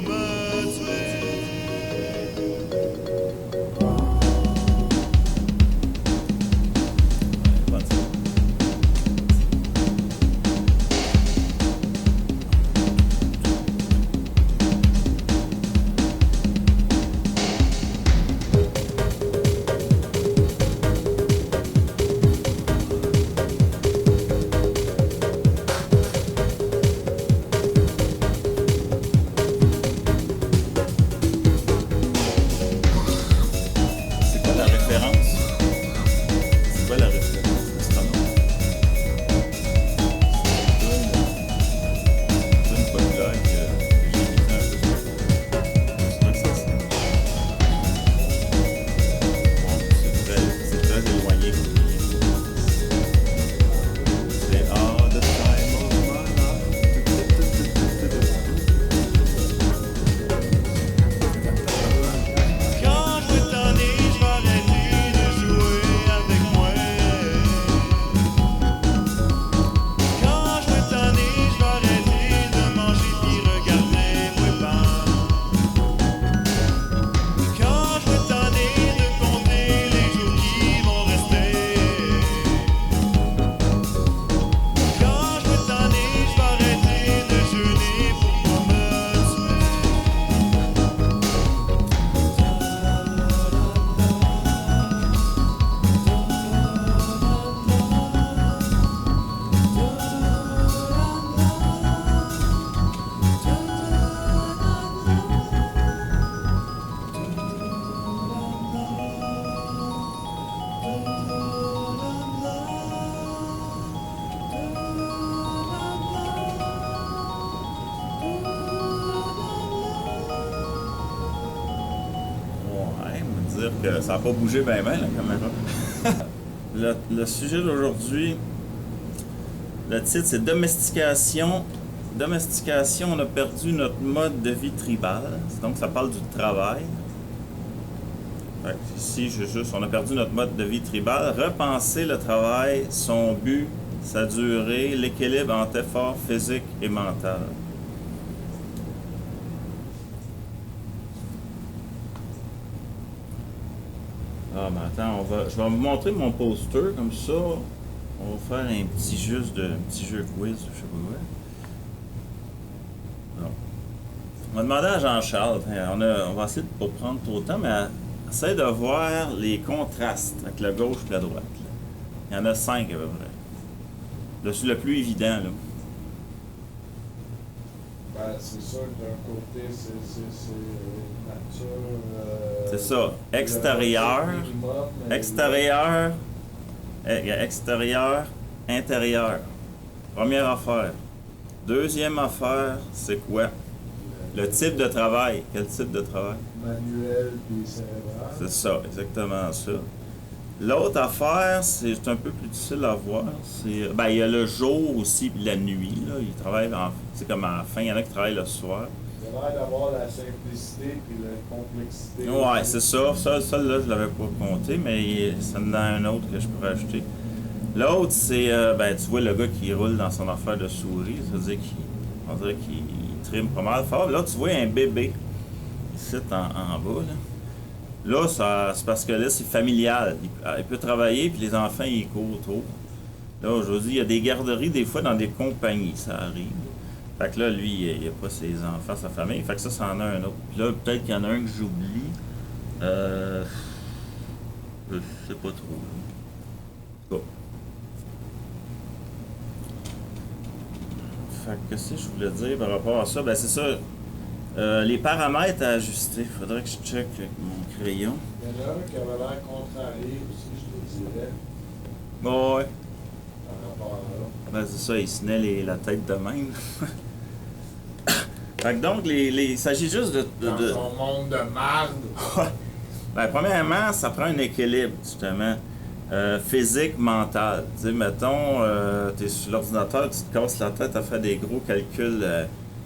pas me tuer. Que ça n'a pas bougé bien la caméra. le sujet d'aujourd'hui, le titre c'est Domestication. Domestication, on a perdu notre mode de vie tribal. Donc ça parle du travail. Fait que ici, on a perdu notre mode de vie tribal. Repenser le travail, son but, sa durée, l'équilibre entre effort physique et mental. Ah, mais attends, je vais vous montrer mon poster, comme ça, on va faire un petit jeu quiz, je sais pas quoi. Non. On va demander à Jean-Charles, on va essayer de ne pas prendre trop de temps, mais essaye de voir les contrastes avec la gauche et la droite. Là. Il y en a 5 à peu près. Le plus évident, là. Ben, c'est sûr que d'un côté, c'est nature. C'est ça. Extérieur, intérieur. Première affaire. Deuxième affaire, c'est quoi? Le type de travail. Quel type de travail? Manuel puis cérébral. C'est ça, exactement ça. L'autre affaire, c'est un peu plus difficile à voir. Il y a le jour aussi, puis la nuit. Là. Ils travaillent, comme à la fin, il y en a qui travaillent le soir. Il a l'air d'avoir la simplicité puis la complexité. Ouais, c'est ça. Ça, là, je l'avais pas compté, mais ça me donne un autre que je pourrais ajouter. L'autre, c'est, tu vois le gars qui roule dans son affaire de souris. Ça veut dire qu'on dirait qu'il trime pas mal fort. Là, tu vois un bébé, ici, en bas, là. Là, c'est parce que là, c'est familial. Il peut travailler, puis les enfants, ils courent autour. Là, aujourd'hui, il y a des garderies, des fois, dans des compagnies, ça arrive. Fait que là, lui, il n'a pas ses enfants, sa famille. Fait que ça en a un autre. Puis là, peut-être qu'il y en a un que j'oublie. Je sais pas trop. Bon. Fait que qu'est-ce que je voulais dire par rapport à ça? Ben, c'est ça. Les paramètres à ajuster. Faudrait que je check avec mon crayon. Il y en a un qui avait l'air contrarié aussi, je te dirais. Bon, ouais. Par rapport à là. Ben, c'est ça, il se tenait la tête de même. Fait que donc, il s'agit juste de... Dans son monde de marde. Ben, premièrement, ça prend un équilibre, justement. Physique, mental. Tu sais, mettons, tu es sur l'ordinateur, tu te casses la tête à faire des gros calculs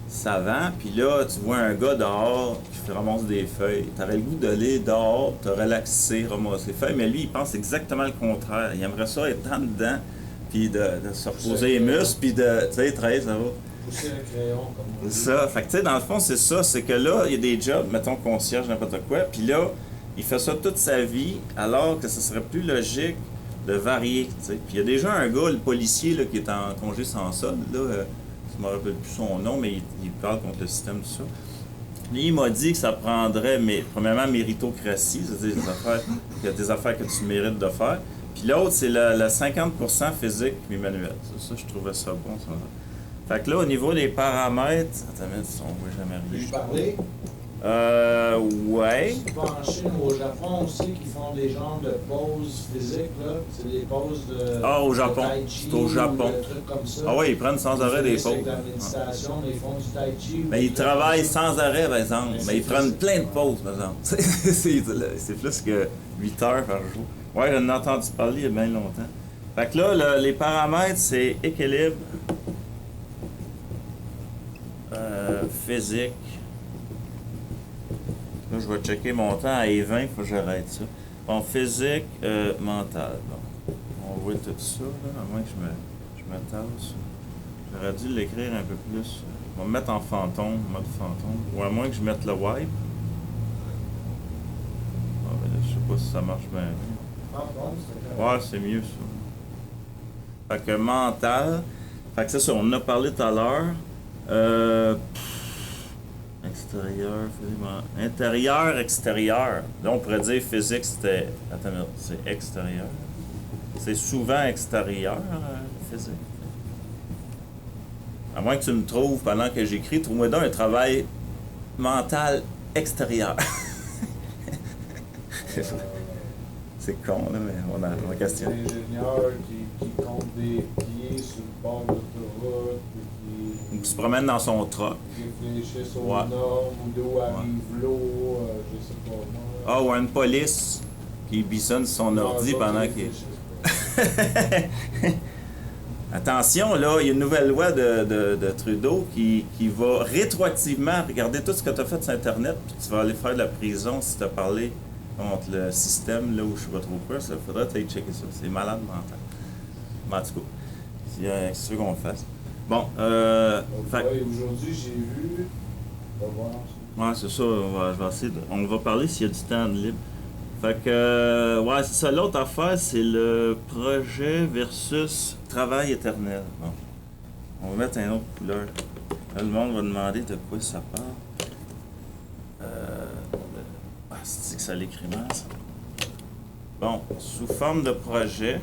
savants, puis là, tu vois un gars dehors qui ramasse des feuilles. Tu aurais le goût d'aller dehors, te relaxer, ramasser des feuilles, mais lui, il pense exactement le contraire. Il aimerait ça être en dedans, puis de se reposer les muscles, puis de, tu sais, travailler, ça va. Pousser le crayon, comme on dit. C'est ça. Fait que, tu sais, dans le fond, c'est ça. C'est que là, il y a des jobs, mettons concierge, n'importe quoi, puis là, il fait ça toute sa vie, alors que ce serait plus logique de varier, tu sais. Puis il y a déjà un gars, le policier, là, qui est en congé sans solde, là, je me rappelle plus son nom, mais il parle contre le système, tout ça. Lui, il m'a dit que ça prendrait, mais, premièrement, méritocratie, c'est-à-dire qu'il y a des affaires que tu mérites de faire. Puis l'autre, c'est le 50% physique et manuel. Ça, je trouvais ça bon, ça. Fait que là, au niveau des paramètres... Attends, mais on voit jamais rien. Puis-je parler? Ouais. En Chine ou au Japon aussi, qui font des genres de pauses physiques, là. C'est des pauses de. Ah, au Japon. De tai chi C'est au Japon. ou de trucs comme ça. Ah ouais, ils prennent sans arrêt des pauses. C'est de la méditation, mais ils font du tai chi. Mais ils travaillent sans arrêt, par exemple. Mais ils prennent plein de pauses, par exemple. C'est plus que 8 heures par jour. Ouais, j'en ai entendu parler il y a bien longtemps. Fait que là, les paramètres, c'est équilibre, physique. Là, je vais checker mon temps à E20, il faut que j'arrête ça. Bon, physique, mental. Bon. On voit tout ça, là, à moins que je me tasse. J'aurais dû l'écrire un peu plus. Je vais me mettre en fantôme, mode fantôme. Ou à moins que je mette le wipe. Ah, ben là, je sais pas si ça marche bien. Ouais, c'est mieux ça. Fait que mental. Fait que c'est ça, on en a parlé tout à l'heure. Extérieur, physique, intérieur, extérieur. Là, on pourrait dire physique, c'était. Attends, c'est extérieur. C'est souvent extérieur, physique. À moins que tu me trouves pendant que j'écris, trouve-moi donc un travail mental extérieur. C'est con, là, mais on questionne. Un ingénieur qui compte des pieds sur le bord de l'autoroute, Qui se promène dans son truck. qui réfléchissent aux normes, ou d'où arrive l'eau, je sais pas moi. Ah, ou une police qui bisonne son ordi pendant qu'il... Attention, là, il y a une nouvelle loi de Trudeau qui va rétroactivement regarder tout ce que tu as fait sur Internet, puis tu vas aller faire de la prison si tu as parlé contre le système, là où je sais pas trop quoi. Il faudrait que tu ailles checker ça. C'est malade mental. Mais en tout cas, c'est ce qu'on fasse. Bon, aujourd'hui, j'ai vu. On va voir. Ouais, c'est ça. Je vais essayer on va parler s'il y a du temps de libre. Fait que, ouais, c'est ça. L'autre affaire, c'est le projet versus travail éternel. Bon. On va mettre une autre couleur. Là, le monde va demander de quoi ça parle. C'est que ça l'écrit mal, ça. Bon, sous forme de projet.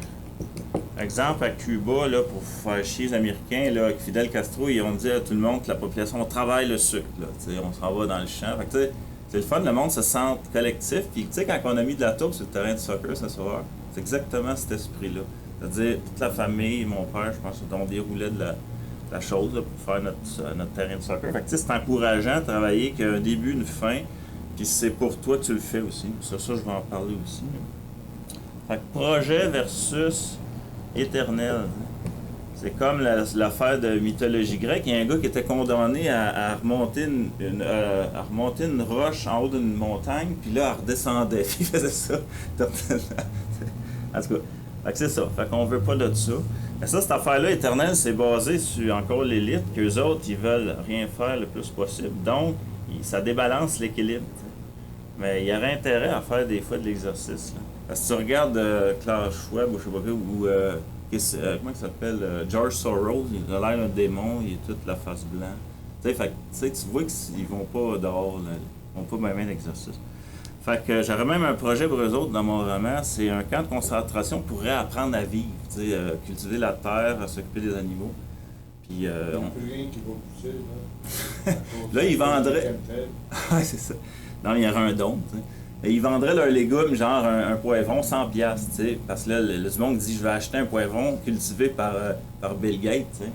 Exemple, à Cuba, là, pour faire chier les Américains, là, avec Fidel Castro, ils ont dit à tout le monde que la population travaille le sucre. Là, on s'en va dans le champ. Fait que, c'est le fun, le monde se sent collectif. Puis, tu sais, quand on a mis de la taupe sur le terrain de soccer ce soir, c'est exactement cet esprit-là. C'est-à-dire, toute la famille, mon père, je pense, on déroulait de la chose là, pour faire notre terrain de soccer. Fait que, c'est encourageant de travailler qu'il y a un début, une fin. Puis, c'est pour toi que tu le fais aussi. Ça, je vais en parler aussi. Fait que projet versus éternel. C'est comme l'affaire de mythologie grecque. Il y a un gars qui était condamné à remonter une roche en haut d'une montagne, puis là, elle redescendait. Puis il faisait ça. En tout cas, fait que c'est ça. Fait qu'on veut pas de ça. Mais ça, cette affaire-là, éternelle, c'est basé sur encore l'élite, qu'eux autres, ils veulent rien faire le plus possible. Donc, ça débalance l'équilibre. Mais il y aurait intérêt à faire des fois de l'exercice. Parce que tu regardes Klaus Schwab, ou je sais pas quoi, ou comment il s'appelle, George Soros, il a l'air d'un démon, il est toute la face blanche. Tu sais, tu vois qu'ils vont pas dehors, là, ils vont pas bien d'exercice. Fait que j'aurais même un projet pour eux autres dans mon roman, c'est un camp de concentration pour apprendre à vivre, tu sais, cultiver la terre, s'occuper des animaux. Puis, il n'y a plus rien qui va pousser, là. Là, ils vendraient... Ouais, c'est ça. Non, il y aurait un don, tu sais. Et ils vendraient leurs légumes, genre un poivron 100$, tu sais. Parce que là, le du monde dit, je vais acheter un poivron cultivé par Bill Gates, tu sais.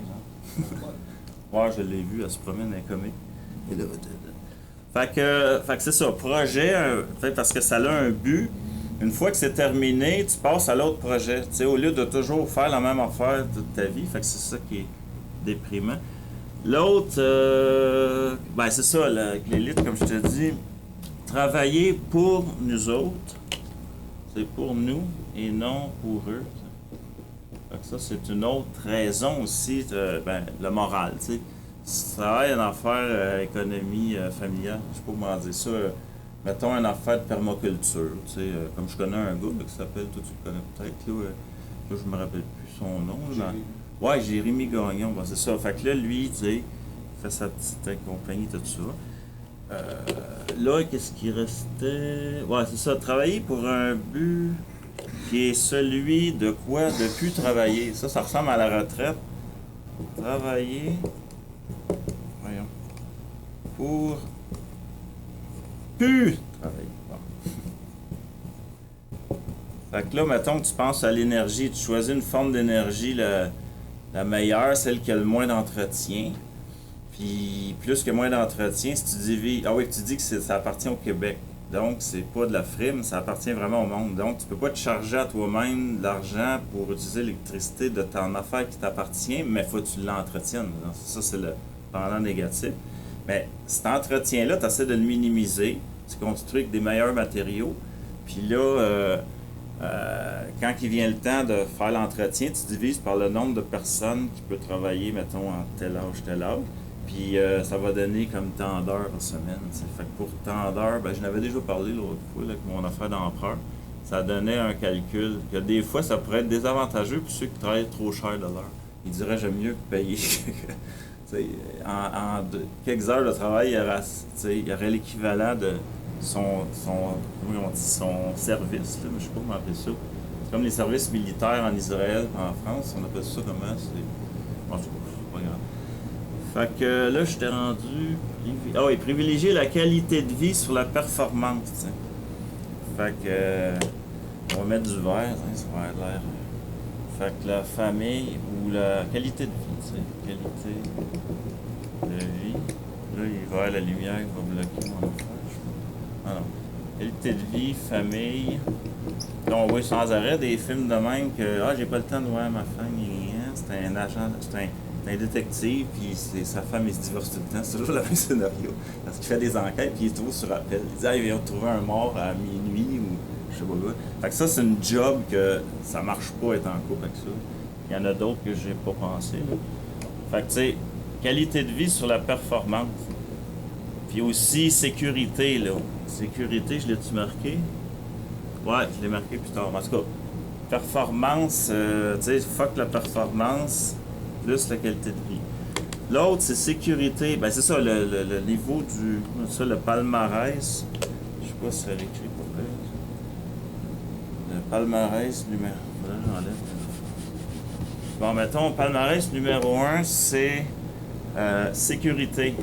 Ouais, je l'ai vu, elle se promène dans les comics. Et là, fait que c'est ça, projet, parce que ça a un but. Une fois que c'est terminé, tu passes à l'autre projet. Tu sais, au lieu de toujours faire la même affaire toute ta vie. Fait que c'est ça qui est déprimant. L'autre, ben c'est ça, l'élite, comme je te dis. Travailler pour nous autres, c'est pour nous et non pour eux. Fait que ça, c'est une autre raison aussi, le moral, tu sais. Ça a une affaire économie familiale, je sais pas comment dire ça. Mettons une affaire de permaculture, tu sais, comme je connais un gars là, qui s'appelle, toi tu le connais peut-être, là, je me rappelle plus son nom. Là. Ouais, Jérémy Gagnon, ben, c'est ça. Fait que là, lui, tu sais, il fait sa petite compagnie, tout ça. Là, qu'est-ce qui restait? Ouais, c'est ça, travailler pour un but qui est celui de quoi? De plus travailler. Ça ressemble à la retraite. Travailler, voyons, pour plus travailler. Bon. Fait que là, mettons que tu penses à l'énergie, tu choisis une forme d'énergie la meilleure, celle qui a le moins d'entretien. Puis plus que moins d'entretien, si tu divises. Ah oui, tu dis que ça appartient au Québec. Donc, c'est pas de la frime, ça appartient vraiment au monde. Donc, tu peux pas te charger à toi-même de l'argent pour utiliser l'électricité de ton affaire qui t'appartient, mais il faut que tu l'entretiennes. Ça, c'est le pendant négatif. Mais cet entretien-là, tu essaies de le minimiser. Tu construis avec des meilleurs matériaux. Puis là, quand il vient le temps de faire l'entretien, tu divises par le nombre de personnes qui peuvent travailler, mettons, en tel âge, tel âge. Puis ça va donner comme tant d'heures par semaine. T'sais. Fait que pour tant d'heures, ben, je n'avais déjà parlé l'autre fois là, avec mon affaire d'empereur. Ça donnait un calcul que des fois, ça pourrait être désavantageux pour ceux qui travaillent trop cher de l'heure. Ils diraient j'aime mieux que payer. Quelques heures de travail, il y aurait l'équivalent de son service. Là, mais je sais pas comment appeler ça. C'est comme les services militaires en Israël, en France. On appelle ça comment? Bon, je sais pas grave. Fait que là, je t'ai rendu. Ah oui, privilégier la qualité de vie sur la performance. T'sais. Fait que. On va mettre du vert, hein, ça va avoir l'air. Fait que la famille ou la qualité de vie, tu sais. Qualité de vie. Là, il va y avoir la lumière qui va bloquer mon affaire, je crois. Ah non. Qualité de vie, famille. Là, on voit sans arrêt des films de même que. Ah, j'ai pas le temps de voir ma femme, rien. C'est un agent. C'est un détective, puis sa femme, il se divorce tout le temps. C'est toujours le même scénario. Parce qu'il fait des enquêtes, puis il se trouve sur appel. Il dit, ah, ils vont trouver un mort à minuit, ou je sais pas quoi. Fait que ça, c'est une job que ça marche pas être en couple avec ça. Il y en a d'autres que j'ai pas pensé. Là. Fait que, tu sais, qualité de vie sur la performance. Puis aussi, sécurité, là. Sécurité, je l'ai-tu marqué? Ouais, je l'ai marqué plus tard. En tout cas, performance, tu sais, fuck la performance. Plus la qualité de vie. L'autre, c'est sécurité. Ben, c'est ça, le niveau du. Ça, le palmarès. Je sais pas si ça l'écrit pour vrai. Le palmarès numéro. J'enlève. Bon, mettons, palmarès numéro 1, c'est sécurité.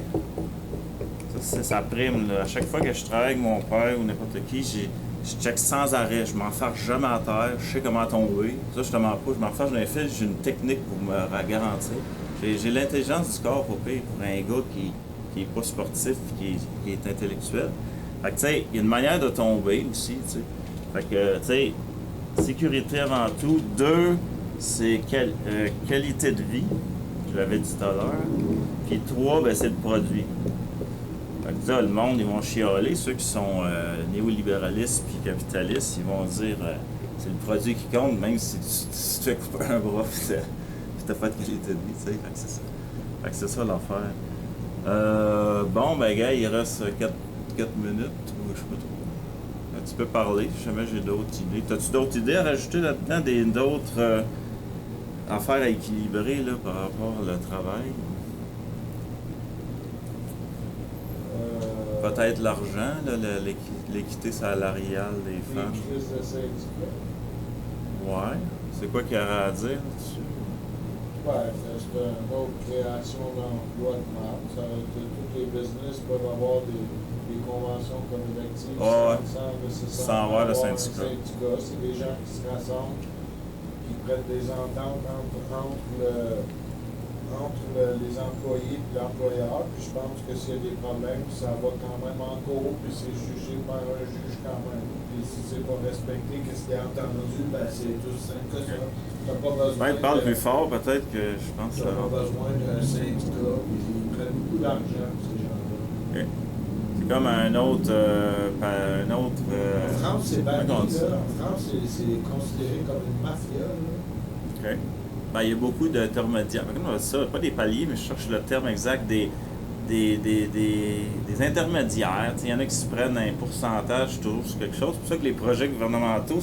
Ça, c'est sa prime. Là. À chaque fois que je travaille avec mon père ou n'importe qui, je check sans arrêt, je m'enfarge jamais à terre, je sais comment tomber. Ça, je te mens pas, je m'enfarge dans les fils, j'ai une technique pour me garantir. J'ai l'intelligence du corps pour un gars qui est pas sportif, qui est intellectuel. Fait que, tu sais, il y a une manière de tomber aussi, tu sais. Fait que, tu sais, sécurité avant tout. 2, c'est qualité de vie, je l'avais dit tout à l'heure. Puis 3, ben, c'est le produit. Fait que là, le monde, ils vont chialer. Ceux qui sont néolibéralistes puis capitalistes, ils vont dire c'est le produit qui compte, même si tu te fais couper un bras puis t'as pas de qualité de vie, tu sais. Fait que c'est ça. Fait que c'est ça l'affaire. Bon, ben, gars, il reste 4 minutes, ou je sais pas trop. Tu peux parler, si jamais j'ai d'autres idées. T'as-tu d'autres idées à rajouter là-dedans, d'autres affaires à équilibrer là, par rapport au travail? Peut-être l'argent, l'équité salariale des femmes. Les crises de syndicats. Ouais. C'est quoi qu'il y aurait à dire là-dessus? Ouais, c'est une autre création d'emplois de marque. Tous les business peuvent avoir des conventions collectives sans avoir le syndicat. C'est des gens qui se rassemblent, qui prennent des ententes entre les employés et l'employeur. Puis je pense que s'il y a des problèmes, ça va quand même en cours, puis c'est jugé par un juge quand même. Puis si c'est pas respecté, qu'est-ce qu'il y a entendu, ben c'est tout simple que ça. T'as pas besoin. Ben, parle plus fort, peut-être que je pense que ça va. T'as pas besoin d'un syndicat, puis ils prennent beaucoup d'argent, ces gens-là. Okay. C'est comme un autre. En France, c'est banni, là. En France, c'est considéré comme une mafia, là. OK. Ben, il y a beaucoup d'intermédiaires. Comment on dit ça? Pas des paliers, mais je cherche le terme exact des intermédiaires. Il y en a qui se prennent un pourcentage toujours sur quelque chose. C'est pour ça que les projets gouvernementaux,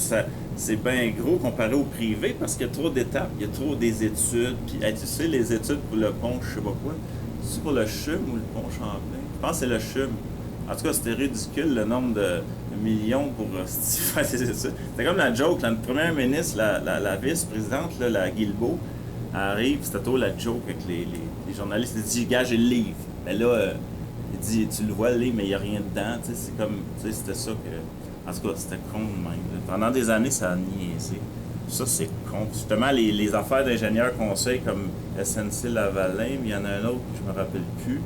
c'est bien gros comparé au privé parce qu'il y a trop d'étapes, il y a trop des études. Puis, tu sais, les études pour le pont, je sais pas quoi, c'est pour le CHUM ou le pont Champlain? Je pense que c'est le CHUM. En tout cas, c'était ridicule le nombre de millions pour faire ces études. C'était comme la joke, la première ministre, la vice-présidente, là, la Guilbeault, elle arrive, c'était toujours la joke avec les journalistes. Elle dit, gars, j'ai le livre. Mais là, il dit, tu le vois le livre, mais il n'y a rien dedans. Tu sais, c'est comme, tu sais, c'était ça que. En tout cas, c'était con de même. Là. Pendant des années, ça a niaisé. Ça, c'est con. Justement, les affaires d'ingénieurs conseils comme SNC Lavalin, mais il y en a un autre, je me rappelle plus.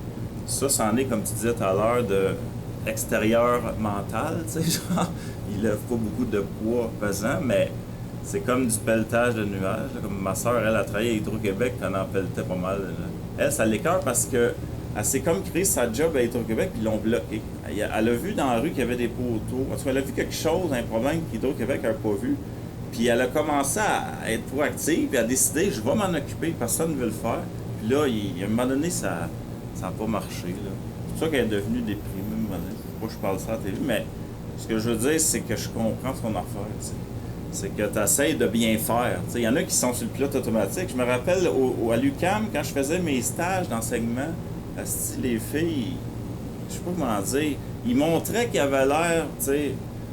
Ça, c'en est, comme tu disais tout à l'heure, de extérieur mental, tu sais, genre, il lève pas beaucoup de poids pesant, mais c'est comme du pelletage de nuages. Là. Comme ma soeur, elle a travaillé à Hydro-Québec, elle en pelletait pas mal. Là. Elle, ça l'écœure parce que elle s'est comme créé sa job à Hydro-Québec, puis ils l'ont bloqué. Elle a vu dans la rue qu'il y avait des poteaux. En tout cas, elle a vu quelque chose, un problème qu'Hydro-Québec n'avait pas vu. Puis elle a commencé à être proactive, puis à décider, je vais m'en occuper, personne ne veut le faire. Puis là, à un moment donné, ça n'a pas marché. Là. C'est pour ça qu'elle est devenue déprimée. Pourquoi je parle ça à la télé, mais ce que je veux dire, c'est que je comprends son affaire. T'sais. C'est que tu essaies de bien faire. Il y en a qui sont sur le pilote automatique. Je me rappelle à l'UQAM, quand je faisais mes stages d'enseignement, les filles, je sais pas comment dire, ils montraient qu'ils avaient l'air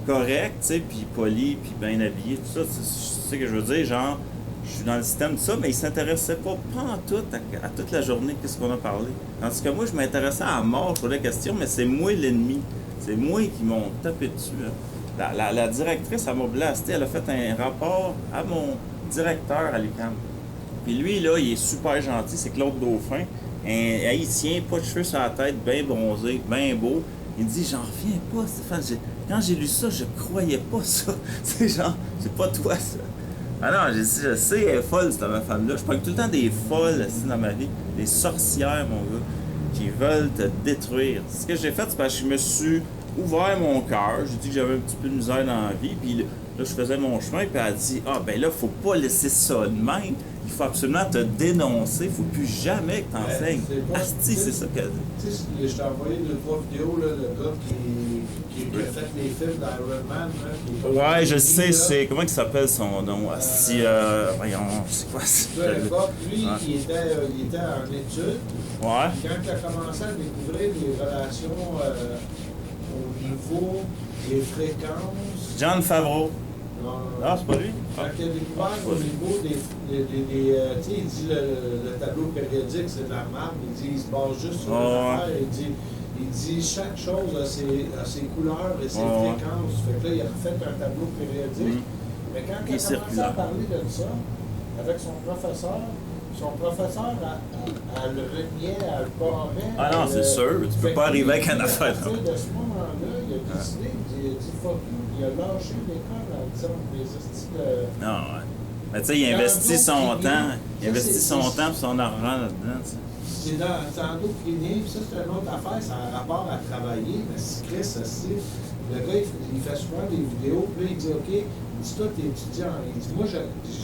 correct, puis poli, puis bien habillé, tout ça. Tu sais ce que je veux dire, genre, je suis dans le système de ça, mais ils s'intéressaient pas en tout à toute la journée qu'est-ce qu'on a parlé. Tandis que moi, je m'intéressais à mort sur la question, mais c'est moi l'ennemi. C'est moi qui m'ont tapé dessus. Hein. La directrice, elle m'a blasté. Elle a fait un rapport à mon directeur à l'UQAM. Puis lui, là, il est super gentil. C'est Claude Dauphin. Un Haïtien, pas de cheveux sur la tête, bien bronzé, bien beau. Il me dit, j'en reviens pas, Stéphane. Quand j'ai lu ça, je croyais pas ça. C'est genre, c'est pas toi, ça. Ah non, j'ai dit, je sais, elle est folle, cette femme-là. Je parle tout le temps des folles aussi dans ma vie. Des sorcières, mon gars, qui veulent te détruire. Ce que j'ai fait, c'est parce que je me suis ouvert mon cœur. J'ai dit que j'avais un petit peu de misère dans la vie. Puis là, je faisais mon chemin. Puis elle a dit, ah, ben là, faut pas laisser ça de même. Il faut absolument te dénoncer. Il faut plus jamais que t'enseignes. Asti, c'est ça qu'elle dit. Tu sais, je t'ai envoyé 2-3 vidéos, là, le gars qui a fait les films d'Iron Man. Ouais, je sais, c'est. Comment il s'appelle son nom? Asti, voyons, c'est quoi ça? Peu importe, lui, il était en études. Ouais. Quand il a commencé à découvrir les relations au niveau des fréquences. John Favreau. Non, c'est pas lui? Quand il a découvert au niveau des tu sais, il dit le tableau périodique, c'est de la merde. Il dit, il se base juste sur l'affaire. Il dit, chaque chose a ses couleurs et ses fréquences. Fait que là, il a refait un tableau périodique. Mais quand il a commencé à parler de ça, avec son professeur elle le reniait, elle le barrait. Ah non, c'est sûr. Tu peux pas arriver avec une affaire. À partir de ce moment-là, il a décidé, il a dit fuck you, il a lâché l'école en disant des hosties de. Non, ouais. Mais tu sais, il investit son temps. Il investit son temps et son argent là-dedans. C'est dans l'endoctriné, puis ça, c'est une autre affaire, ça a un rapport à travailler, mais si Chris, le gars, il fait souvent des vidéos, puis là, il dit, OK, il dit, toi, t'es étudiant. Il dit, moi,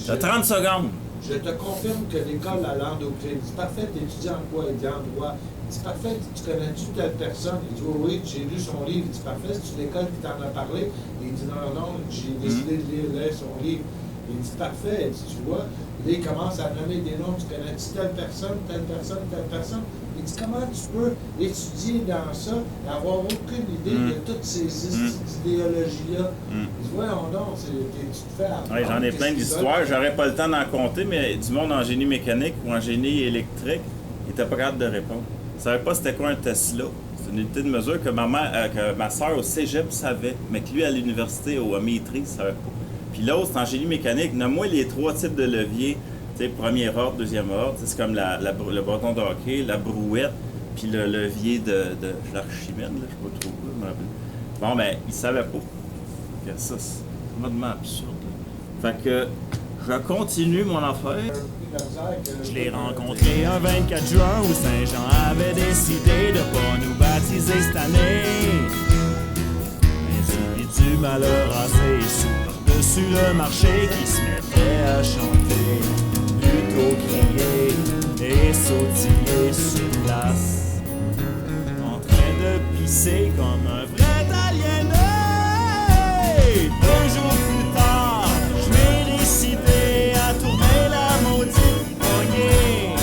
T'as 30 secondes. Je te confirme que l'école à l'endoctrine. Il dit, parfait, t'es étudiant en quoi? Il dit, en droit. Il dit, parfait, tu connais-tu telle personne? Il dit, oui, j'ai lu son livre. Il dit, parfait, c'est l'école qui t'en a parlé. Il dit, non, j'ai décidé de lire son livre. Il dit, parfait, il dit, tu vois. Là, il commence à nommer des noms. Tu connais-tu telle personne, telle personne, telle personne? Il dit, comment tu peux étudier dans ça et avoir aucune idée de toutes ces idéologies-là? Il dit, voyons donc, tu te fais apprendre. Oui, j'en ai plein d'histoires. J'aurais pas le temps d'en compter, mais du monde en génie mécanique ou en génie électrique, il était pas capable de répondre. Il savait pas c'était quoi un Tesla. C'est une unité de mesure que ma soeur au cégep savait, mais que lui, à l'université, à maîtrise, il savait pas. Puis l'autre, c'est en génie mécanique. Nomme-moi les 3 types de leviers. Tu sais, premier ordre, deuxième ordre. C'est comme le bâton de hockey, la brouette, puis le levier de l'archimède, là, je sais pas trop quoi, je me rappelle. Bon, ben, il savait pas. Ça, c'est complètement absurde. Fait que je continue mon affaire. Je l'ai rencontré un 24 juin où Saint-Jean avait décidé de pas nous baptiser cette année. Du malheur assez sous par-dessus le marché qui se mettait à chanter. plutôt crier et sautiller sur place, en train de pisser comme un vrai aliéné. 2 jours plus tard, je m'ai décidé à tourner la maudite poignée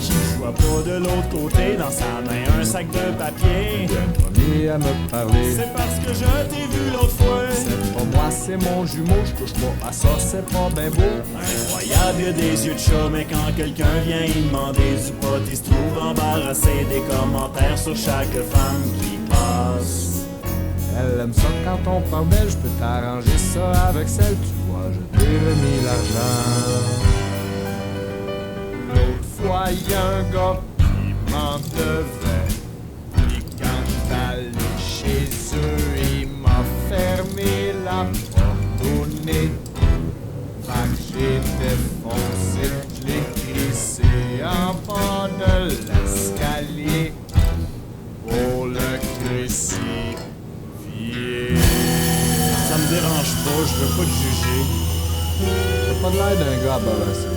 qui joua pas de l'autre côté, dans sa main un sac de papier. Premier à me parler. C'est parce que je t'ai vu l'autre fois. C'est pas moi, c'est mon jumeau, je touche pas à ça, c'est pas ben beau. Incroyable, y'a des yeux de chat, mais quand quelqu'un vient y demander du pot, il se trouve embarrassé des commentaires sur chaque femme qui passe. Elle aime ça quand on parle d'elle, je peux t'arranger ça avec celle, tu vois, je t'ai remis l'argent. L'autre fois, y'a un gars qui m'en devait. Puis quand j'étais allé chez eux, il m'a fermé la porte au nez. Fait que j'ai défoncé, je l'ai crissé en bas de l'escalier pour le crucifier. Ça me dérange pas, je veux pas te juger. T'as pas de l'air d'un gars embarrassé.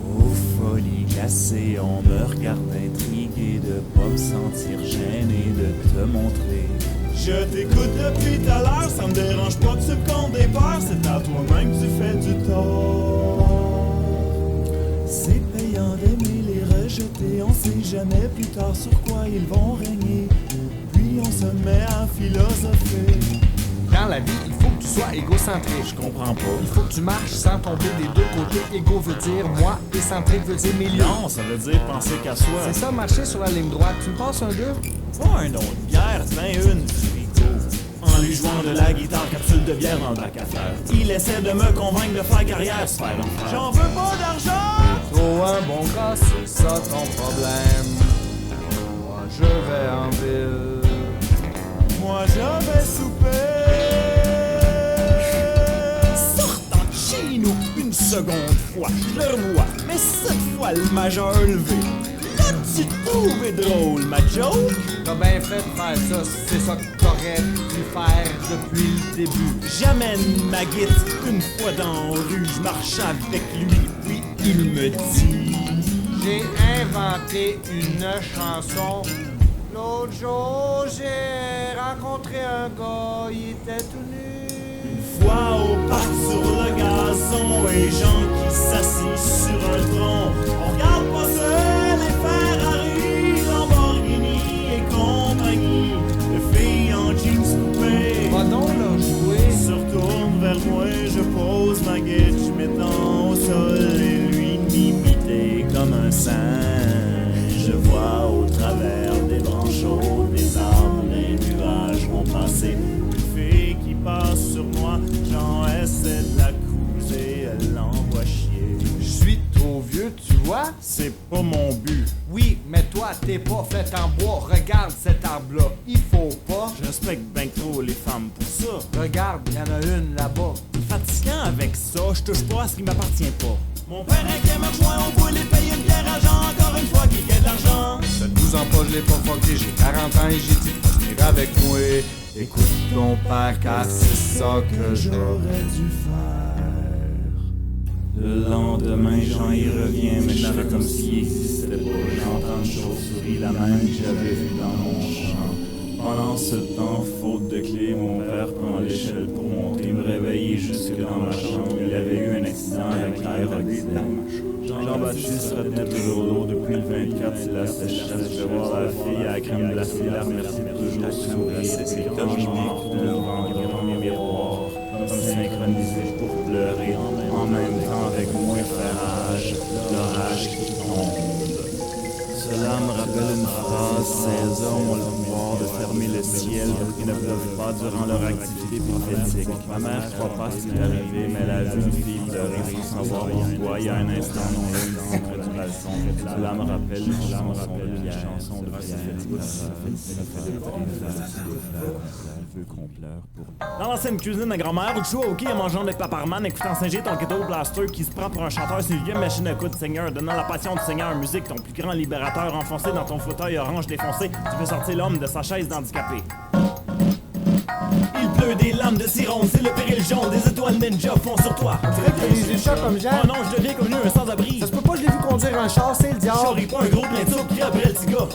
Aux folies cassées, on me regarde intrigué de pas me sentir gêné de te montrer. Je t'écoute depuis tout à l'heure, ça me dérange pas que tu me comptes des peurs, c'est à toi-même que tu fais du tort. C'est payant d'aimer les rejeter, on sait jamais plus tard sur quoi ils vont régner. Puis on se met à philosopher. Dans la vie, il faut que tu sois égocentré. Je comprends pas. Il faut que tu marches sans tomber des deux côtés. Égo veut dire moi et centré veut dire milieu. Non, ça veut dire penser qu'à soi. C'est ça, marcher sur la ligne droite. Tu me passes un 2? Pas un autre bière, tiens une du frigo. En lui jouant de la guitare, capsule de bière dans le bac à faire. Il essaie de me convaincre de faire carrière, se faire l'enfer. J'en veux pas d'argent! Trop un bon gars, c'est ça ton problème. Moi, je vais en ville. Moi je vais souper. Sortant de chez nous une seconde fois, je le revois, mais cette fois le majeur levé. L'as-tu trouvé drôle, ma joke? T'as bien fait de faire ça, c'est ça que t'aurais dû faire depuis le début. J'amène ma guitare une fois dans la rue, je marche avec lui, puis il me dit: J'ai inventé une chanson. L'autre jour, j'ai rencontré un gars, il était tout nu. Une fois au parc sur le gazon, et gens qui s'assient sur un tronc. On regarde pas seul les Ferrari, Lamborghini et compagnie. De filles en jeans coupés. Va donc leur jouer. Se retourne vers moi, je pose ma guitare, je m'étends au sol et lui m'imiter comme un singe. Je vois au travers des branches hautes, des arbres, des nuages vont passer. Une fille qui passe sur moi, j'en essaie de la couser, elle l'envoie chier. Je suis trop vieux, tu vois? C'est pas mon but. Oui, mais toi, t'es pas fait en bois. Regarde cet arbre-là. Il faut pas. Je respecte bien trop les femmes pour ça. Regarde, y en a une là-bas. Fatigant avec ça, je touche pas à ce qui m'appartient pas. Mon père inquiet me rejoint au bout et paye une bière à Jean, encore une fois qu'il gagne de l'argent. Ça fait 12 ans pas, je l'ai pas fucké. J'ai 40 ans et j'ai dit de pas venir avec moi. Écoute ton père, car c'est ça que j'aurais dû faire. Le lendemain, Jean y revient, mais je fais comme s'il existait pas. J'entends une chauve-souris, la même que j'avais vue dans mon champ. Pendant ce temps, faute de clé, mon père prend l'échelle pour monter, me réveiller jusque dans ma chambre. Il avait eu un accident avec l'aérodyname. Jean-Baptiste retenait toujours l'eau depuis le 24, c'est la sécheresse. Je vais voir la fille à la crème glacée, la remercie de toujours sourire. C'est comme je m'écoute devant un grand miroir, comme synchronisé pour pleurer en même temps avec moi, faire rage, l'orage qui tombe. Cela me rappelle une phrase: 16 hommes ont le pouvoir de fermer le ciel et ne pleuvent pas durant leur activité prophétique. Ma mère croit pas ce qui est arrivé, mais elle a vu une fille pleurer sans savoir pourquoi. Il y a un instant, non loin près du balcon. Cela me rappelle une chanson de veut qu'on pleure pour... Dans l'ancienne cuisine de ma grand-mère, où tu joues au hockey en mangeant avec Paparman, écoutant Saint-G, ton Keto Blaster qui se prend pour un chanteur sur une vieille machine à coudre Seigneur, donnant la passion du Seigneur, musique, ton plus grand libérateur enfoncé dans ton fauteuil orange défoncé, tu fais sortir l'homme de sa chaise d'handicapé. Il pleut des lames de Siron, c'est le péril jaune, des étoiles ninja font sur toi. On dirait que les échappes comme Jean. Oh non, je deviens comme lui un sans-abri. Ça se peut pas, je l'ai vu conduire un char, c'est le diable. J'aurais pas un gros plein de soupe qui après le petit gars.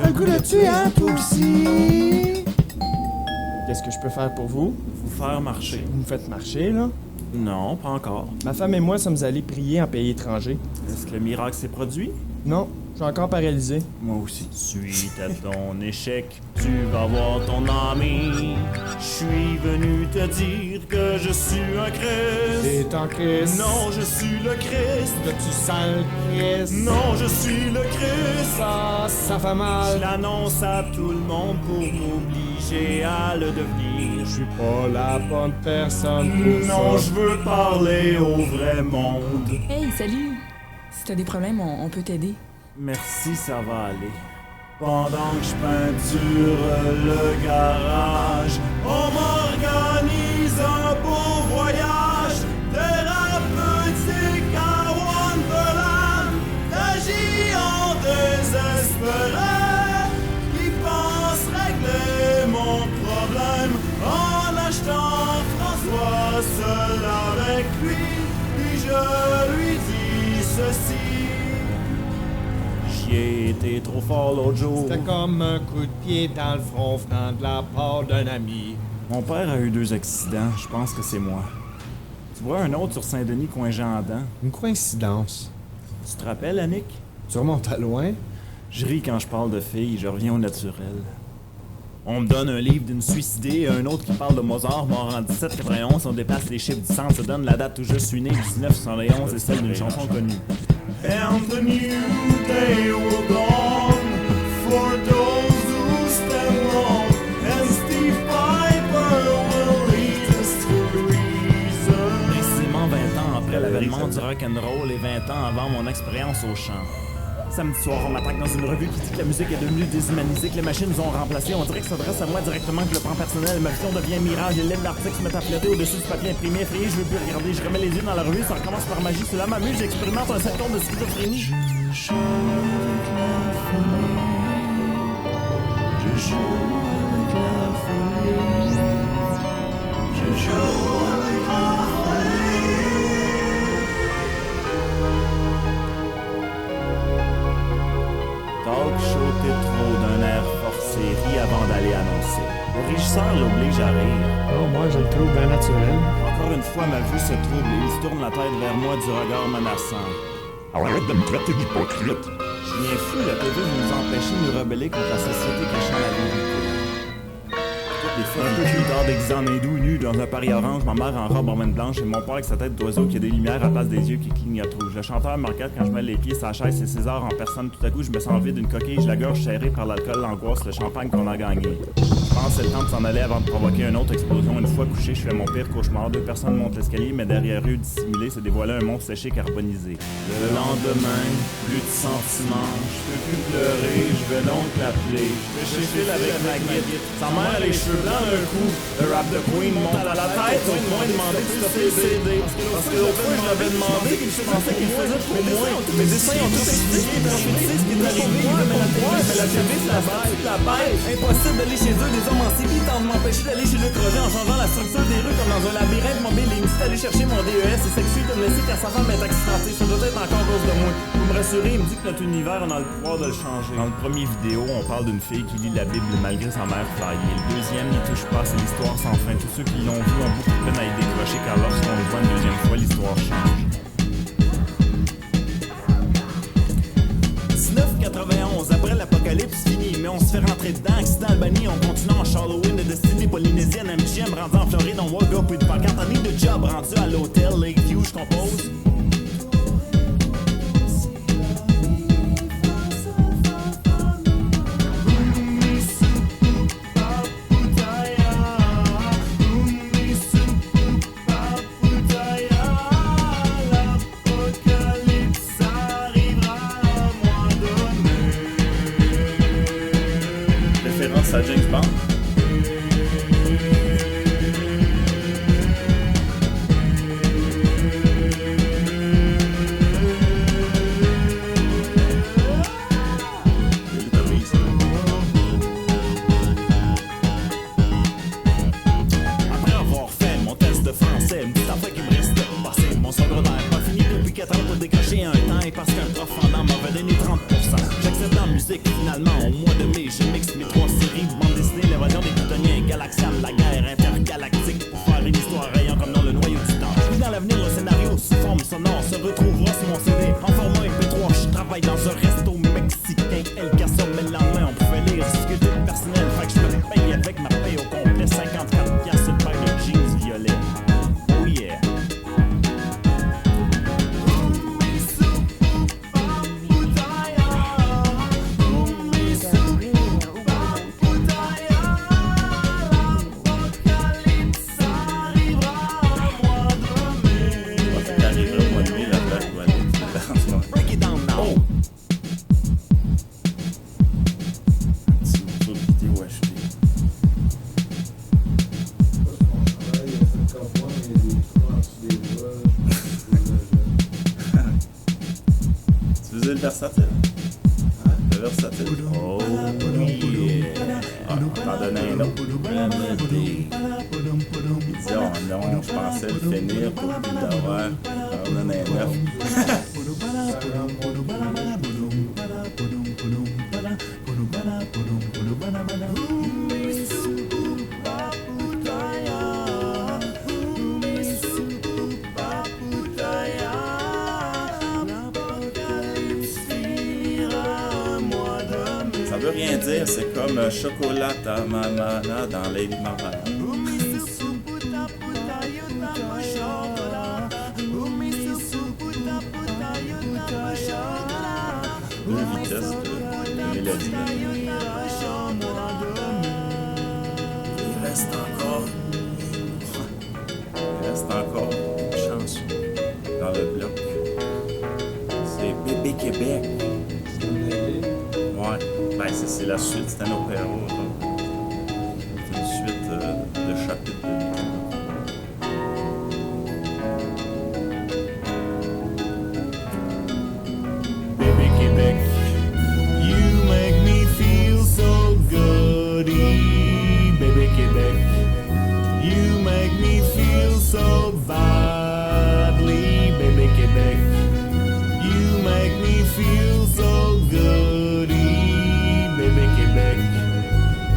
T'as le goût de tuer, hein, toi aussi? Qu'est-ce que je peux faire pour vous? Vous faire marcher. Vous me faites marcher, là? Non, pas encore. Ma femme et moi sommes allés prier en pays étranger. Est-ce que le miracle s'est produit? Non, je suis encore paralysé. Moi aussi. Suite à ton échec, tu vas voir ton ami. Je suis venu te dire que je suis un Christ. C'est en Christ. Non, je suis le Christ. Que tu sens le Christ. Non, je suis le Christ. Ça fait mal. Je l'annonce à tout le monde pour m'obliger à le devenir. Je suis pas la bonne personne pour Non, ça. je veux parler au vrai monde. Hey, salut! Si t'as des problèmes, on peut t'aider. Merci, ça va aller. Pendant que je peinture le garage, on m'organise un beau voyage thérapeutique à Wonderland. De géants désespérés qui pensent régler mon problème en achetant François seul avec lui. Puis je lui dis ceci. J'ai été trop fort l'autre jour. C'était comme un coup de pied dans le front venant de la part d'un ami. Mon père a eu 2 accidents, je pense que c'est moi. Tu vois un autre sur Saint-Denis, coin Jean-Dan. Une coïncidence. Tu te rappelles, Annick? Tu remontes à loin? Je ris quand je parle de filles, je reviens au naturel. On me donne un livre d'une suicidée et un autre qui parle de Mozart, mort en 1791. On dépasse les chiffres du sang, ça donne la date où je suis né, 1971, et celle d'une chanson connue. And the new day will dawn for those who stand long, and Steve Piper will lead us to reason. Précisément 20 ans après l'avènement du rock'n'roll et 20 ans avant mon expérience au chant. Samedi soir, on m'attaque dans une revue qui dit que la musique est devenue déshumanisée, que les machines nous ont remplacé. On dirait que ça s'adresse à moi directement, que je le prends personnel. Ma vision devient un mirage. Les lettres d'articles se mettent à flotter au-dessus du papier imprimé. Effrayé, je veux plus regarder. Je remets les yeux dans la revue, ça recommence par magie. Cela m'amuse, j'expérimente un symptôme de schizophrénie. Je joue avec la folie. Je joue avec la folie. Je joue avec la folie. Talk show trop d'un air forcé, rit avant d'aller annoncer. Le régisseur l'oblige à rire. Non, moi, je le trouve bien naturel. Encore une fois, ma vue se trouble et il se tourne la tête vers moi du regard menaçant. Arrête de me traiter d'hypocrite. Je viens fou, la TV veut nous empêcher de nous rebeller contre la société cachant la vérité. Des fois, un peu plus tard, déguisé en hindou, nu dans un pari orange, ma mère en robe en main blanche et mon père avec sa tête d'oiseau qui a des lumières à la place des yeux qui clignotent rouge. Le chanteur me regarde quand je mets les pieds sur la chaise, c'est César en personne. Tout à coup, je me sens vide d'une coquille, je la gorge serrée par l'alcool, l'angoisse, le champagne qu'on a gagné. Je pense que c'est le temps de s'en aller avant de provoquer une autre explosion. Une fois couché, je fais mon pire cauchemar. 2 personnes montent l'escalier, mais derrière eux, dissimulé, se dévoilait un monstre séché carbonisé. Le lendemain, plus de sentiments, je peux plus pleurer, je vais donc l'appeler. Je vais chez avec ma guide. Sa mère a les cheveux blancs d'un coup. Le rap de Queen monte à la tête, au point de demander de stopper le CD. Parce que l'autre fois, je l'avais demandé, je pensais qu'il faisait pour moi. Mes dessins ont tous expliqué, prophétisé ce qui est arrivé. Mais la TV, c'est la bête. Impossible d'aller chez eux, des hommes en CB tentent de m'empêcher d'aller chez le crochet en changeant la structure des rues comme dans un labyrinthe mobile. Il me dit d'aller chercher mon DES et sexué de me laisser car sa femme est accidentée. Ça doit être encore à cause de moi. Pour me rassurer, il me dit que notre univers, on a le pouvoir de le changer. Dans le premier vidéo, on parle d'une fille qui lit la Bible malgré sa mère flyée. Le deuxième n'y touche pas, c'est l'histoire sans fin. Tous ceux qui l'ont vu ont beaucoup de peine à y décrocher car lorsqu'on le voit une deuxième fois, l'histoire change. 1991, après l'apocalypse fini, mais on se fait rentrer dedans, accident Albanie, on continue en Halloween de destinée polynésienne, MGM rendu en Floride, on walk up, puis de pancarte, année de job rendu à l'hôtel Lakeview, je compose. 4 ans pour décrocher un temps et parce qu'un prof en art m'avait donné 30%. J'accepte en musique finalement au mois de mai. Je mixe mes 3 séries de bande dessinée, l'évasion des Plutoniens, Galaxian, la guerre intergalactique pour faire une histoire rayant comme dans le noyau du temps. Puis dans l'avenir, le scénario sous forme sonore se retrouvera sur mon CD en format MP3. Je travaille dans un resto mexicain, El Casa, mais le lendemain on pouvait lire, discuter de personnel. Fait que je me paye avec ma paye au complet 54 piastres une paire de jeans violets. Oh yeah. Break it down now. Tu faisais le versatile? Le versatile? Oh yeah! Ah, t'en donnais un autre. Remedy. Il dit, oh non, je pensais le finir pour plus d'avoir. On en donnait un neuf. Ça veut rien dire, c'est comme chocolat à mamana dans Lady Marmalade. Deux vitesses de mélodie. Il reste encore une chanson dans le bloc. C'est Bébé Québec. Ouais, ben c'est la suite, c'est un opéra. C'est une suite de chapitres de Baby Québec, you make me feel so goody. Baby Québec, you make me feel so badly. Baby Québec, you make me feel so goody. Baby Québec,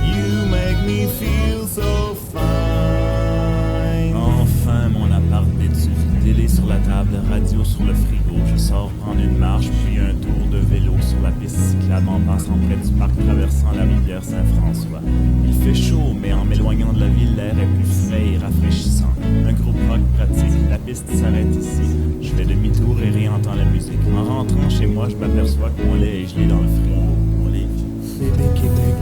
you make me feel so fine. Enfin mon appart d'études, télé sur la table, radio sur le frigo. Je sors prendre une marche puis un tour de vélo sur la piste cyclable en passant près du parc traversant la rivière Saint-François. Il fait chaud mais en m'éloignant de la ville l'air est plus frais et rafraîchissant. Un groupe rock pratique, la piste s'arrête ici. Je fais demi-tour et réentends la musique. En rentrant chez moi je m'aperçois que mon lait est gelé dans le frigo. Baby Québec,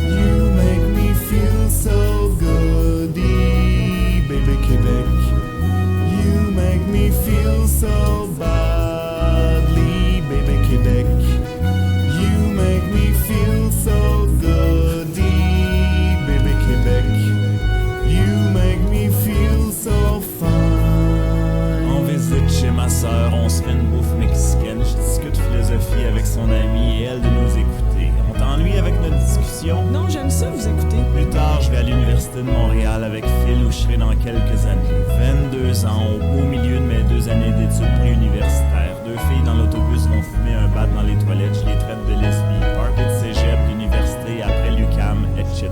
you make me feel so goody. Baby Québec, you make me feel so badly. Baby Québec, you make me feel so goody. Baby Québec, you make me feel so fine. En visite chez ma sœur, on se fait une bouffe mexicaine. Je discute philosophie avec son amie et elle de nous écouter. On t'ennuie avec notre discussion? Non, j'aime ça vous écouter. Plus tard, je vais à l'Université de Montréal avec Phil où je serai dans quelques années. 22 ans, au milieu de mes 2 années d'études préuniversitaires. 2 filles dans l'autobus vont fumer un bat dans les toilettes. Je les traite de lesbies. Party de cégep, l'université, après l'UQAM, etc.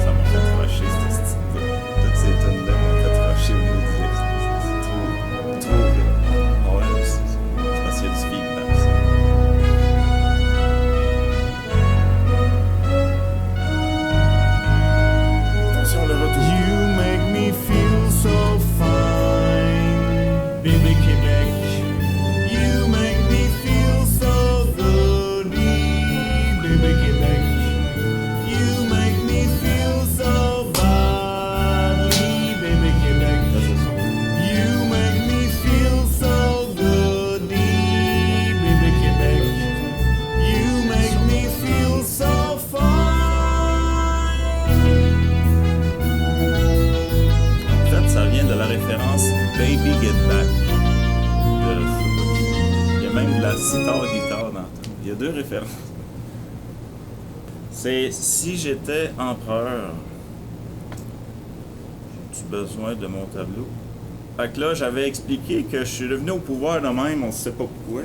Ça m'a fait fâcher, cette style-là. Toutes ces tonnes-là m'ont fait fâcher au bout du texte. C'est trop vrai. Ouais, c'est parce qu'il y a du feedback, ça. Attention, le retour. You make me feel so fine. Baby Québec, you make me feel so goody. Baby Québec, you make me feel so badly. Baby Québec, you make me feel so goody. Baby Québec, you make me feel so fine. En fait, ça vient de la référence Baby Get Back de Fubuki. Il y a même de la sitar-guitare dans tout. Il y a 2 références. C'est si j'étais empereur, besoin de mon tableau. Fait que là, j'avais expliqué que je suis revenu au pouvoir de même, on ne sait pas pourquoi.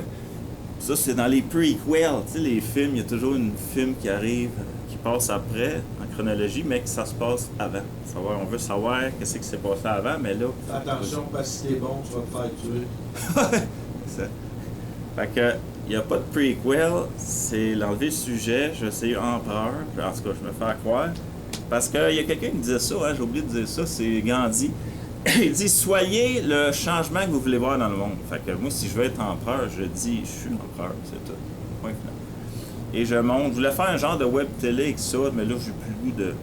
Ça, c'est dans les prequels, tu sais, les films, il y a toujours une film qui arrive, qui passe après, en chronologie, mais que ça se passe avant. On veut savoir qu'est-ce qui s'est passé avant, mais là... Fais attention, parce que si t'es bon, tu vas te faire tuer. Ça. Fait que, il n'y a pas de prequel, c'est l'enlever le sujet, je sais empereur, en tout cas, je me fais croire. Parce qu'il y a quelqu'un qui disait ça, hein, j'ai oublié de dire ça, c'est Gandhi. Il dit, soyez le changement que vous voulez voir dans le monde. Fait que moi, si je veux être empereur, je dis, je suis l'empereur, c'est tout. Point final. Et je monte, je voulais faire un genre de web télé avec ça, mais là, j'ai plus le goût de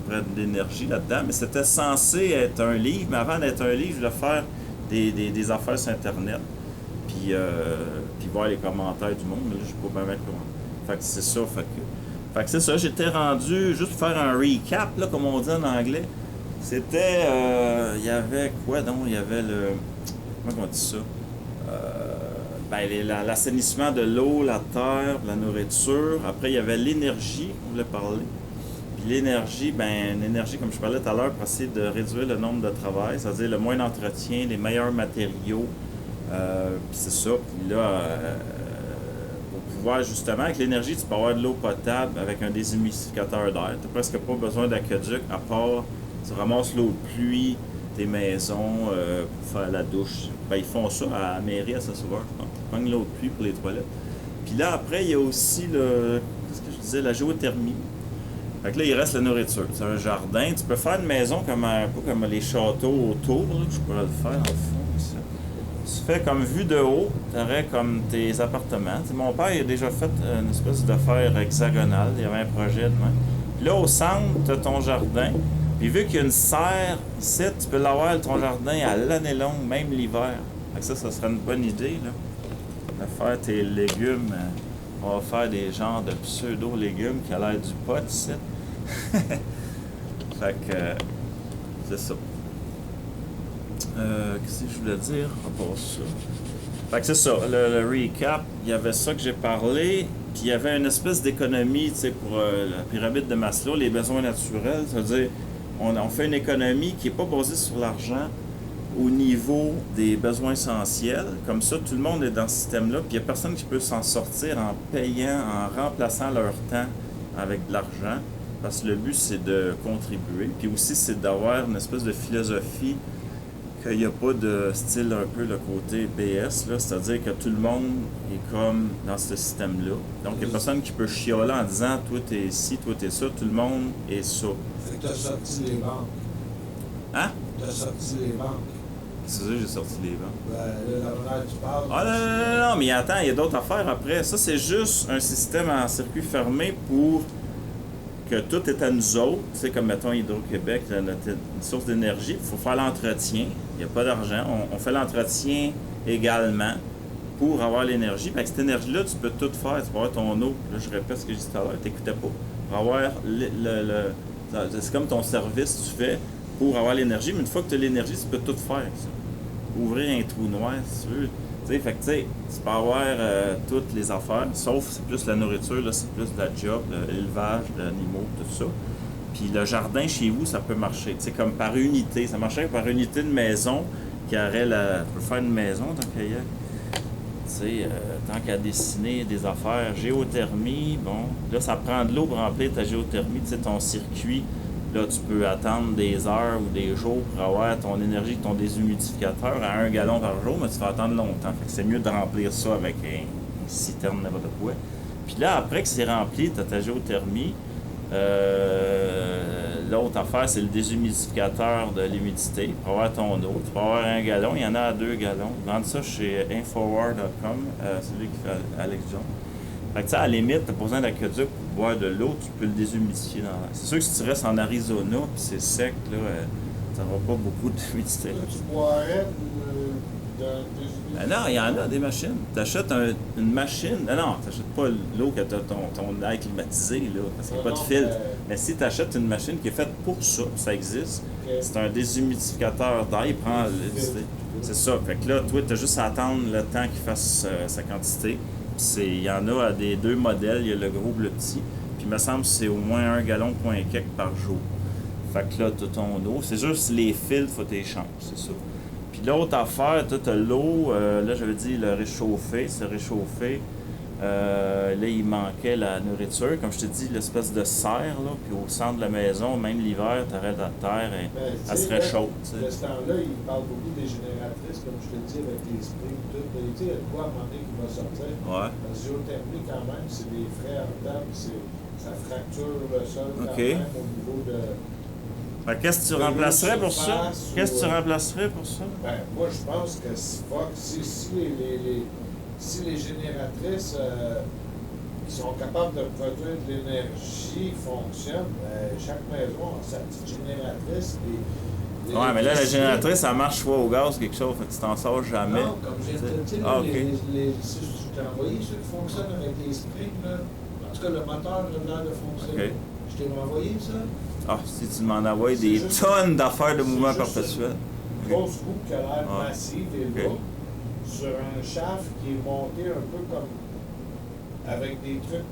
prendre de l'énergie là-dedans. Mais c'était censé être un livre, mais avant d'être un livre, je voulais faire des affaires sur Internet. Puis voir les commentaires du monde, mais là, je peux pas bien mettre comment. Fait que c'est ça, fait que c'est ça, j'étais rendu, juste pour faire un recap, là, comme on dit en anglais. C'était, il y avait quoi donc? Il y avait le, comment on dit ça? L'assainissement de l'eau, la terre, la nourriture. Après, il y avait l'énergie, on voulait parler. Puis l'énergie, une énergie, comme je parlais tout à l'heure, pour essayer de réduire le nombre de travail, c'est-à-dire le moins d'entretien, les meilleurs matériaux. Puis c'est ça. Puis là, pour pouvoir justement, avec l'énergie, tu peux avoir de l'eau potable avec un déshumidificateur d'air. Tu n'as presque pas besoin d'aqueduc, à part tu ramasses l'eau de pluie des maisons pour faire la douche. Ils font ça à la mairie à Saint-Sauveur. Ils prennent l'eau de pluie pour les toilettes. Puis là, après, il y a aussi qu'est-ce que je disais, la géothermie. Fait que là, il reste la nourriture. C'est un jardin. Tu peux faire une maison un peu comme les châteaux autour. Là, je pourrais le faire dans le fond. Ça. Tu fais comme vue de haut, tu aurais comme tes appartements. T'sais, mon père il a déjà fait une espèce d'affaire hexagonale. Il y avait un projet de même. Puis là, au centre, tu as ton jardin. Puis vu qu'il y a une serre ici, tu peux l'avoir ton jardin à l'année longue, même l'hiver. Fait que ça serait une bonne idée, là. De faire tes légumes. On va faire des genres de pseudo-légumes qui a l'air du pot ici. Fait que c'est ça. Qu'est-ce que je voulais dire à part ça? Fait que c'est ça, le recap, il y avait ça que j'ai parlé, puis il y avait une espèce d'économie, tu sais, pour la pyramide de Maslow, les besoins naturels, c'est-à-dire, on fait une économie qui n'est pas basée sur l'argent au niveau des besoins essentiels. Comme ça, tout le monde est dans ce système-là, puis il n'y a personne qui peut s'en sortir en payant, en remplaçant leur temps avec de l'argent, parce que le but, c'est de contribuer, puis aussi, c'est d'avoir une espèce de philosophie qu'il n'y a pas de style un peu le côté BS, là, c'est-à-dire que tout le monde est comme dans ce système-là. Donc, il n'y a personne qui peut chioler en disant « toi, t'es ci, toi, t'es ça », tout le monde est ça. Fait que t'as sorti les banques. Hein? T'as sorti les banques. C'est ça, j'ai sorti les banques. Là, la manière tu parles... Ah non, mais attends, il y a d'autres affaires après. Ça, c'est juste un système en circuit fermé pour que tout est à nous autres. Tu sais, comme, mettons, Hydro-Québec, notre source d'énergie, il faut faire l'entretien. Il n'y a pas d'argent. On fait l'entretien également pour avoir l'énergie. Avec cette énergie-là, tu peux tout faire. Tu peux avoir ton eau. Là, je répète ce que j'ai dit tout à l'heure, tu n'écoutais pas. Pour avoir c'est comme ton service que tu fais pour avoir l'énergie. Mais une fois que tu as l'énergie, tu peux tout faire. Ça. Ouvrir un trou noir, si tu veux. Fait que, tu peux avoir toutes les affaires, sauf c'est plus la nourriture, là, c'est plus de la job, l'élevage d'animaux, tout ça. Puis le jardin chez vous, ça peut marcher, comme par unité. Ça marcherait par unité de maison qui aurait on peut faire une maison tant qu'à dessiner des affaires. Géothermie, bon, là, ça prend de l'eau pour remplir ta géothermie, ton circuit. Là, tu peux attendre des heures ou des jours pour avoir ton énergie, ton déshumidificateur à 1 gallon par jour, mais tu vas attendre longtemps. Fait que c'est mieux de remplir ça avec une citerne, n'importe quoi. Puis là, après que c'est rempli, tu as ta géothermie. L'autre affaire, c'est le déshumidificateur de l'humidité. Pour avoir ton eau, tu peux avoir 1 gallon, il y en a à 2 gallons. Vendre ça chez Infowar.com, c'est lui qui fait Alex Jones. Fait que, à la limite, tu n'as pas besoin d'aqueduc pour boire de l'eau, tu peux le déshumidifier dans l'air. C'est sûr que si tu restes en Arizona puis c'est sec, là, tu n'auras pas beaucoup d'humidité. Tu boirais non, il y en a des machines. Tu achètes une machine. Non, tu n'achètes pas l'eau que tu as ton air climatisé, là, parce qu'il n'y a pas de filtre. Mais si tu achètes une machine qui est faite pour ça, ça existe, c'est un déshumidificateur d'air, il prend l'humidité. C'est ça. Fait que là, toi, tu as juste à attendre le temps qu'il fasse sa quantité. Il y en a à des 2 modèles, il y a le gros ou le petit. Puis il me semble que c'est au moins 1 gallon point quelque par jour. Fait que là, t'as ton eau. C'est juste les fils, faut t'échanger, c'est ça. Puis l'autre affaire, t'as l'eau, là j'avais dit le réchauffer, c'est réchauffé. Là, il manquait la nourriture. Comme je te dis, l'espèce de serre, là, puis au centre de la maison, même l'hiver, t'arrêtes à terre, elle se réchauffe. De ce temps-là, il parle beaucoup des génératrices, comme je te dis, avec les springs, tout. Tu sais, il y a de quoi à un moment donné qui va sortir. Ouais. La géothermie, quand même, c'est des frais en temps, puis ça fracture le sol quand OK. même au niveau de... Ben, qu'est-ce que tu remplacerais pour ça? Qu'est-ce que tu remplacerais pour ça? Ben, moi, je pense que si les génératrices qui sont capables de produire de l'énergie fonctionnent, chaque maison a sa petite génératrice. Ouais, mais là, la génératrice, ça marche soit au gaz ou quelque chose, fait que tu t'en sors jamais. Non, comme je te dis, Ah, ok. si je t'ai envoyé ceux qui fonctionnent avec les springs, là, en tout cas, le moteur a l'air de fonctionner. Ok. Je t'ai envoyé ça? Ah, si tu m'en envoies des tonnes d'affaires de mouvements perpétuels. Une grosse roue qui a l'air Ouais. massive et Ok. lourde sur un shaft qui est monté un peu comme avec des trucs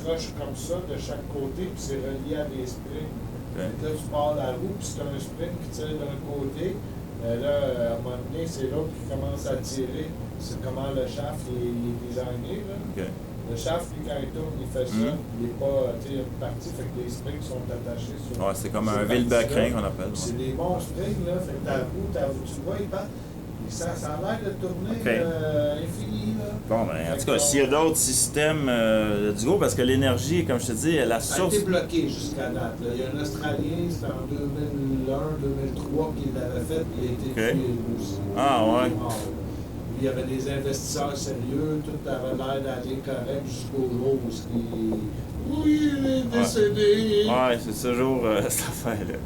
croches comme ça de chaque côté, puis c'est relié à des springs. Ok. Là, tu pars la roue, puis c'est un spring qui tire d'un côté. Là, à un moment donné, c'est l'autre qui commence à tirer. C'est comment le shaft il est designé. Là. Ok. Le shaft, lui, quand il tourne, il fait ça. Il n'est pas, tu sais, une partie, fait que les springs sont attachés sur. Ouais, c'est comme un cette vilebecrin partie-là. qu'on appelle. C'est des bons springs, là. Fait que ta roue, tu vois, il part. Ça a l'air de tourner Ok. infini, là. Bon, ben, en tout cas, s'il y a d'autres systèmes, let's go, parce que l'énergie, comme je te dis, la Ça a source. été bloqué jusqu'à date. Là. Il y a un Australien, c'était en 2001-2003 qui l'avait fait, puis il a été Ok. tué aussi. Ah, ouais. Il est mort. Il y avait des investisseurs sérieux, tout avait l'air d'aller correct jusqu'au jour où oui, il est décédé. Ouais, c'est toujours cette affaire-là.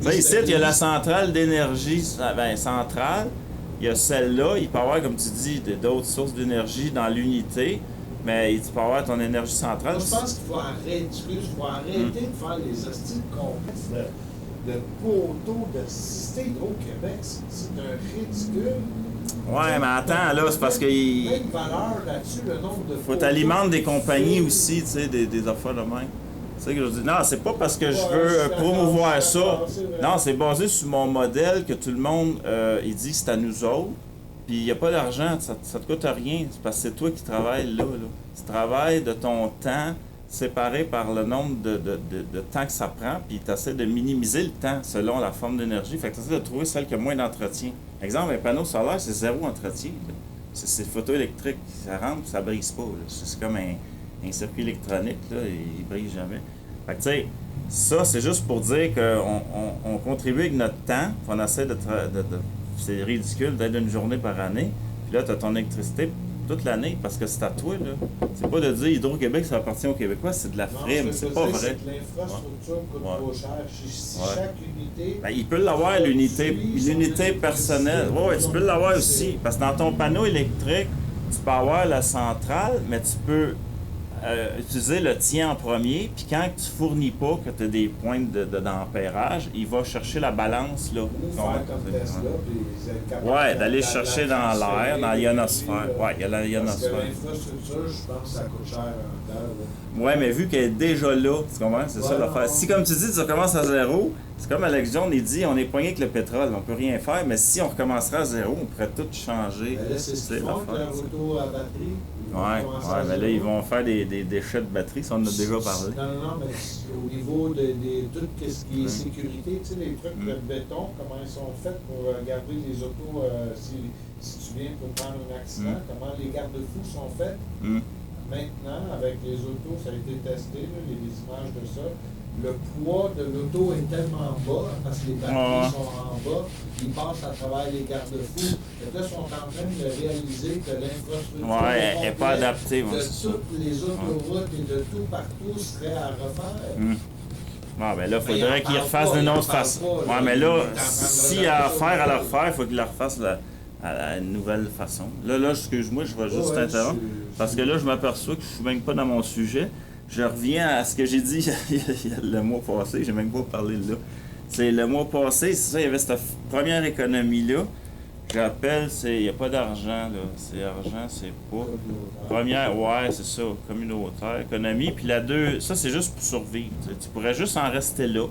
Tu sais, ici, il y a la centrale d'énergie, ben, centrale. Il y a celle-là, il peut y avoir, comme tu dis, d'autres sources d'énergie dans l'unité, mais tu peux avoir ton énergie centrale. Moi, je pense qu'il faut arrêter de faire les hostiles complexes de poteaux de Cité Hydro-Québec. C'est un ridicule. Ouais, mais attends, là, c'est parce que Il y a une valeur là-dessus, le nombre de faut t'alimenter des compagnies aussi, tu sais, des affaires de même. Tu sais que je dis, non, c'est pas parce que je veux promouvoir ça. Non, c'est basé sur mon modèle que tout le monde, il dit que c'est à nous autres. Puis il n'y a pas d'argent, ça te coûte rien. C'est parce que c'est toi qui travailles là. Tu travailles de ton temps séparé par le nombre de temps que ça prend, puis tu essaies de minimiser le temps selon la forme d'énergie. Fait que tu essaies de trouver celle qui a moins d'entretien. Exemple, un panneau solaire, c'est zéro entretien. C'est photoélectrique. Ça rentre, ça brise pas. C'est comme un circuit électronique, là, il brise jamais. Fait que tu sais, ça, c'est juste pour dire qu'on contribue avec notre temps, on essaie c'est ridicule d'être une journée par année, puis là, tu as ton électricité toute l'année, parce que c'est à toi, là. C'est pas de dire Hydro-Québec, ça appartient aux Québécois, c'est de la frime, c'est pas vrai. L'infrastructure coûte trop cher. Si chaque unité... Ben, il peut l'avoir, l'unité personnelle. Oui, tu peux l'avoir aussi, parce que dans ton panneau électrique, tu peux avoir la centrale, mais tu peux utiliser le tien en premier, puis quand tu fournis pas, que tu as des pointes d'ampérage, il va chercher la balance, là. Ou faire comme Tesla, puis être capable Ouais, d'aller chercher dans l'air, dans l'ionosphère. Ouais, il y a la Parce que ionosphère. l'infrastructure, je pense que ça coûte cher en temps. Ouais, mais vu qu'elle est déjà là, tu comprends? C'est ça l'affaire. Si, comme tu dis, tu recommences à zéro, c'est comme Alex Jones, il dit, on est poigné avec le pétrole, on peut rien faire, mais si on recommencerait à zéro, on pourrait tout changer. Là, c'est ce qu'ils font avec leur auto à batterie. Ouais, mais là, ils vont faire des déchets de batterie, ça on en a déjà parlé. Non, mais au niveau de tout ce qui est sécurité, tu sais, les trucs de béton, comment ils sont faits pour garder les autos, si tu viens pour prendre un accident, comment les garde-fous sont faits. Maintenant, avec les autos, ça a été testé, là, les images de ça. Le poids de l'auto est tellement bas, parce que les batteries sont en bas, ils passent à travers les garde-fous. Et là, ils sont en train de réaliser que l'infrastructure elle n'est pas adaptée. de toutes les autoroutes et de tout partout serait à refaire. Bon, ben là, il faudrait qu'ils refassent d'une autre façon. Ouais, mais là, s'il y a affaire à la refaire, il faut qu'ils la refassent à une nouvelle façon. Là, excuse-moi, je vais juste t'interrompre. Parce que là, je m'aperçois que je suis même pas dans mon sujet. Je reviens à ce que j'ai dit le mois passé, j'ai même pas parlé de là. C'est le mois passé, c'est ça, il y avait cette première économie-là. Je rappelle, il n'y a pas d'argent, là. C'est argent, c'est pas. Première, ouais, c'est ça, communautaire, économie. Puis la deux, ça, c'est juste pour survivre. Tu pourrais juste en rester là.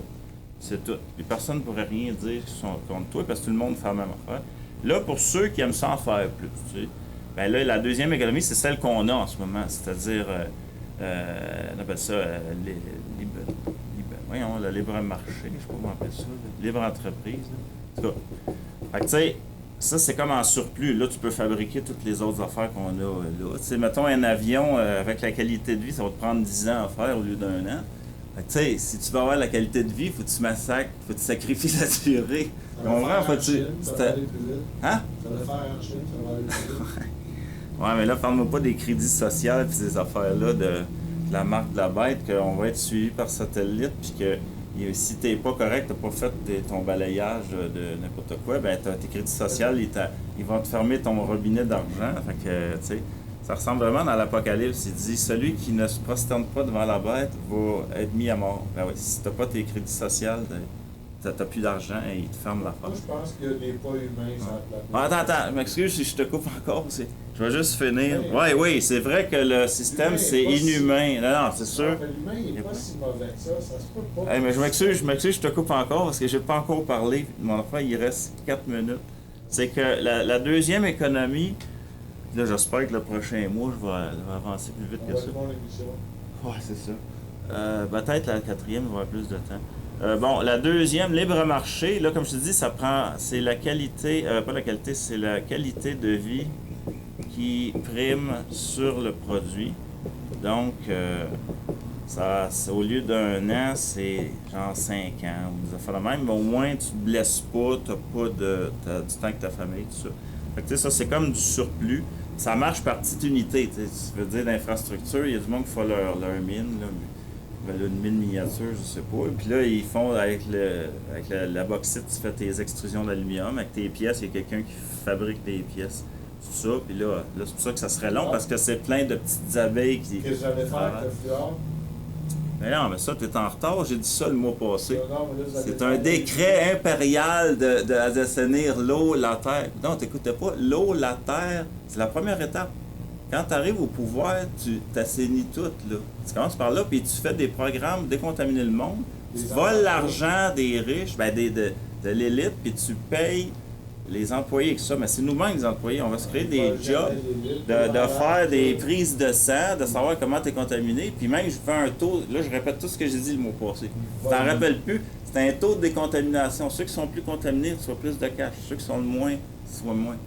C'est tout. Puis personne ne pourrait rien dire contre toi parce que tout le monde fait la même affaire. Là, pour ceux qui aiment ça en faire plus, tu sais, ben là, la deuxième économie, c'est celle qu'on a en ce moment, c'est-à-dire, on appelle ça voyons, le libre marché, je sais pas comment on appelle ça, libre entreprise. Là. En tout cas, fait que, tu sais, ça, c'est comme en surplus. Là, tu peux fabriquer toutes les autres affaires qu'on a là. Tu sais, mettons un avion avec la qualité de vie, ça va te prendre 10 ans à faire au lieu d'1 an. Fait que, tu sais, si tu veux avoir la qualité de vie, il faut que tu massacres, faut que tu sacrifies la durée. Comprends? Faut que tu... Ça va aller plus vite. Hein? Ça va faire en Chine, ça va aller plus vite. Ouais, mais là, parle-moi pas des crédits sociaux et ces affaires-là de la marque de la bête, qu'on va être suivi par satellite, puis que si t'es pas correct, t'as pas fait ton balayage de n'importe quoi, ben tes crédits sociaux, ils vont te fermer ton robinet d'argent. Fait que, tu sais, ça ressemble vraiment dans l'Apocalypse. Il dit, celui qui ne se prosterne pas devant la bête va être mis à mort. Ben oui, si t'as pas tes crédits sociaux, t'as plus d'argent et ils te ferment la porte. Moi, je pense qu'il y a des pas humains sur la planète. Attends, m'excuse si je te coupe encore. Je vais juste finir. Oui, c'est vrai que le système, c'est inhumain. Non, c'est sûr. L'humain, il n'est pas si mauvais que ça. Ça se peut pas. Hey, mais je m'excuse, je te coupe encore parce que j'ai pas encore parlé. Mon enfant, il reste 4 minutes. C'est que la deuxième économie, là, j'espère que le prochain mois, je vais avancer plus vite que ça. Ouais, c'est ça. Peut-être la quatrième, il va avoir plus de temps. Bon, la deuxième, libre marché, là, comme je te dis, c'est la qualité, pas la qualité, c'est la qualité de vie qui prime sur le produit. Donc, au lieu d'1 an, c'est genre 5 ans ou des affaires de même, mais au moins tu te blesses pas, t'as du temps avec ta famille, tout ça. Fait que, tu sais, ça, c'est comme du surplus. Ça marche par petite unité, tu veux dire, d'infrastructure, il y a du monde qui fait leur mine, là, ben là, une mine miniature, je sais pas. Puis là, ils font avec la bauxite, tu fais tes extrusions d'aluminium. Avec tes pièces, il y a quelqu'un qui fabrique des pièces. Tout ça. Puis là c'est pour ça que ça serait long, parce que c'est plein de petites abeilles qui... Qu'est-ce que j'allais faire avec le fluor? Mais non, mais ça, t'es en retard. J'ai dit ça le mois passé. C'est C'est un décret impérial d'assainir l'eau, la terre. Non, t'écoutais pas. L'eau, la terre, c'est la première étape. Quand tu arrives au pouvoir, tu t'assainis tout, là. Tu commences par là, puis tu fais des programmes décontaminer le monde. Tu voles l'argent des riches, de l'élite, puis tu payes les employés avec ça. Mais c'est nous-mêmes, les employés. On va se créer des jobs, de faire des prises de sang, de savoir comment tu es contaminé. Puis même, je fais un taux, là, je répète tout ce que j'ai dit le mois passé. Tu t'en rappelles plus. C'est un taux de décontamination. Ceux qui sont plus contaminés reçoivent plus de cash. Ceux qui sont le moins, reçoivent moins.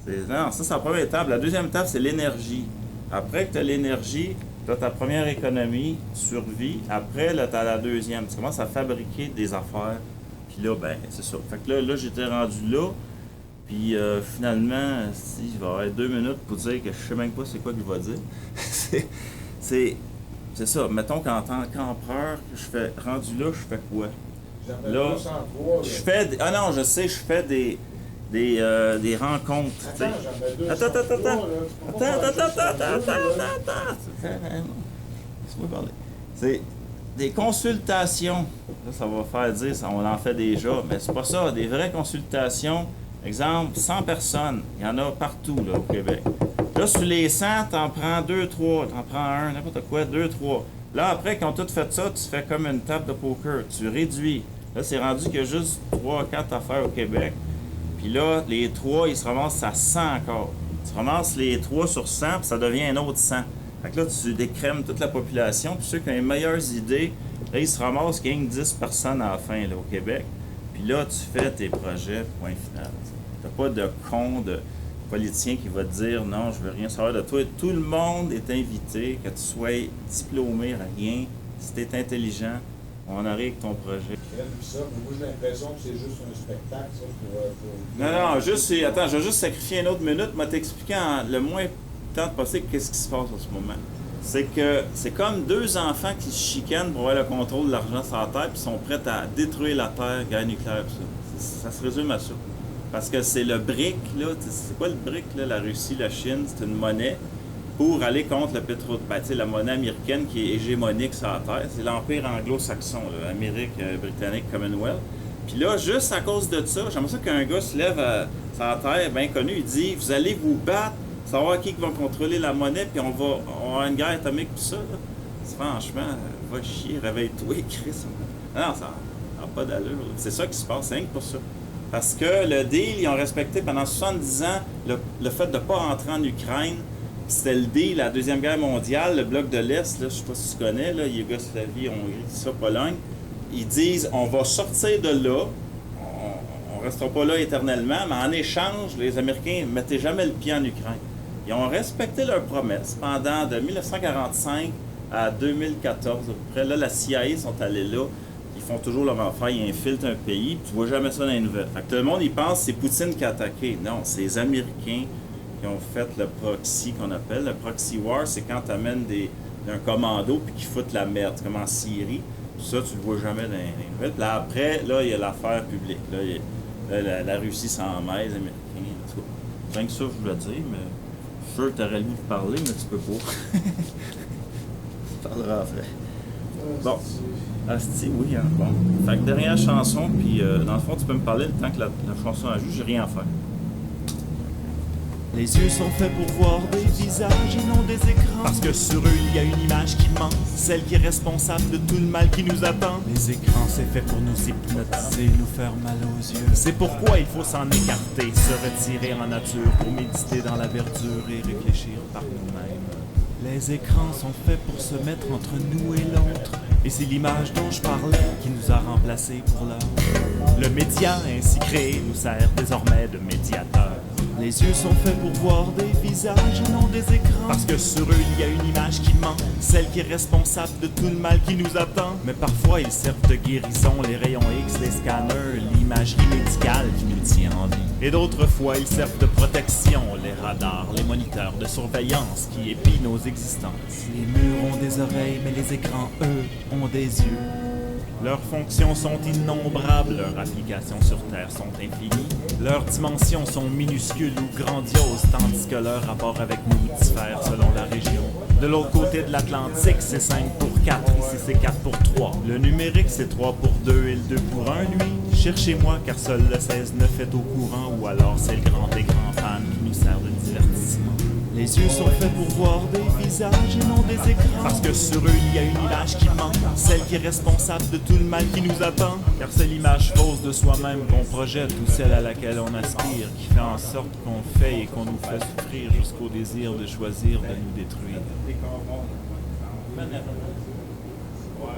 Non, ça, c'est la première étape. La deuxième étape, c'est l'énergie. Après que tu as l'énergie, tu as ta première économie, survie. Après, là, tu as la deuxième. Tu commences à fabriquer des affaires. Puis là, ben, c'est ça. Fait que là j'étais rendu là. Puis finalement, si je vais avoir 2 minutes pour dire que je sais même pas c'est quoi qu'il va dire. c'est ça. Mettons qu'en tant qu'empereur, je fais rendu là, je fais quoi? Là, je fais... Ah non, je sais, je fais des rencontres. Attends. Laisse-moi parler. C'est des consultations. Là, ça va faire dire, on en fait déjà, mais c'est pas ça. Des vraies consultations. Exemple, 100 personnes. Il y en a partout là, au Québec. Là, sur les 100, t'en prends 2, 3. T'en prends un, n'importe quoi, 2, 3. Là, après, quand tout fait ça, tu fais comme une table de poker. Tu réduis. Là, c'est rendu qu'il y a juste 3, 4 affaires au Québec. Puis là, les 3, ils se ramassent à 100 encore. Tu ramasses les 3 sur 100, puis ça devient un autre 100. Fait que là, tu décrèmes toute la population. Puis ceux qui ont les meilleures idées, là, ils se ramassent qu'il y a 10 personnes à la fin là, au Québec. Puis là, tu fais tes projets, point final. T'as pas de con de politicien qui va te dire « Non, je veux rien savoir de toi ». Tout le monde est invité, que tu sois diplômé, rien. Si tu es intelligent, on arrive avec ton projet. Ça, mais moi, j'ai l'impression que c'est juste un spectacle, ça. Non, juste, attends, je vais juste sacrifier une autre minute, moi t'expliquer en le moins temps de passer qu'est-ce qui se passe en ce moment. C'est que c'est comme 2 enfants qui se chicanent pour avoir le contrôle de l'argent sur la Terre, puis sont prêts à détruire la Terre, guerre nucléaire, tout ça. Ça se résume à ça. Parce que c'est le BRIC, là, c'est quoi le BRIC, là? La Russie, la Chine, c'est une monnaie pour aller contre le pétrole. Ben, tu sais, la monnaie américaine qui est hégémonique sur la Terre, c'est l'Empire anglo-saxon, là, Amérique, Britannique, Commonwealth. Puis là, juste à cause de ça, j'aimerais ça qu'un gars se lève sur la Terre, bien connu, il dit « Vous allez vous battre, savoir qui va contrôler la monnaie, puis on va avoir une guerre atomique, tout ça. » Franchement, va chier, réveille-toi, Chris. Non, ça n'a pas d'allure. C'est ça qui se passe, c'est rien que pour ça. Parce que le deal, ils ont respecté pendant 70 ans le fait de ne pas rentrer en Ukraine. C'était le deal, la Deuxième Guerre mondiale, le bloc de l'Est, là, je ne sais pas si tu connais, là, Yougoslavie, Hongrie, tout ça, Pologne. Ils disent, on va sortir de là, on ne restera pas là éternellement, mais en échange, les Américains ne mettaient jamais le pied en Ukraine. Ils ont respecté leurs promesses pendant de 1945 à 2014, à peu près. Là, la CIA sont allés là. Ils font toujours leur affaire, ils infiltrent un pays, puis tu vois jamais ça dans les nouvelles. Fait que tout le monde, il pense que c'est Poutine qui a attaqué. Non, c'est les Américains qui ont fait le proxy qu'on appelle. Le proxy war, c'est quand tu amènes un commando puis qu'ils foutent la merde, comme en Syrie. Tout ça, tu le vois jamais dans les nouvelles. Puis là, après, là, il y a l'affaire publique. Là, la Russie s'en mêle, les Américains. En tout cas, c'est rien que ça, je voulais dire, mais je suis sûr que tu aurais le goût de parler, mais tu peux pas. Tu parleras après. Bon. Asti, oui, hein, bon. Fait que dernière chanson, puis dans le fond, tu peux me parler le temps que la chanson a joué, j'ai rien à faire. Les yeux sont faits pour voir des visages et non des écrans. Parce que sur eux, il y a une image qui ment, celle qui est responsable de tout le mal qui nous attend. Les écrans, c'est fait pour nous hypnotiser, nous faire mal aux yeux. C'est pourquoi il faut s'en écarter, se retirer en nature pour méditer dans la verdure et réfléchir par nous-mêmes. Les écrans sont faits pour se mettre entre nous et l'autre. Et c'est l'image dont je parlais qui nous a remplacés pour l'heure. Le média ainsi créé nous sert désormais de médiateur. Les yeux sont faits pour voir des visages et non des écrans. Parce que sur eux, il y a une image qui ment, celle qui est responsable de tout le mal qui nous attend. Mais parfois, ils servent de guérison, les rayons X, les scanners, l'imagerie médicale qui nous tient en vie. Et d'autres fois, ils servent de protection, les radars, les moniteurs de surveillance qui épient nos existences. Les murs ont des oreilles, mais les écrans, eux, ont des yeux. Leurs fonctions sont innombrables, leurs applications sur Terre sont infinies. Leurs dimensions sont minuscules ou grandioses, tandis que leur rapport avec nous diffère selon la région. De l'autre côté de l'Atlantique, c'est 5 pour 4, ici c'est 4 pour 3. Le numérique, c'est 3 pour 2 et le 2 pour 1, lui. Cherchez-moi, car seul le 16-9 est au courant, ou alors c'est le grand écran fan qui nous sert de divertissement. Les yeux sont faits pour voir des visages et non des écrans. Parce que sur eux, il y a une image qui ment, celle qui est responsable de tout le mal qui nous attend. Car c'est l'image fausse de soi-même qu'on projette ou celle à laquelle on aspire qui fait en sorte qu'on fait et qu'on nous fait souffrir jusqu'au désir de choisir de nous détruire. Ouais.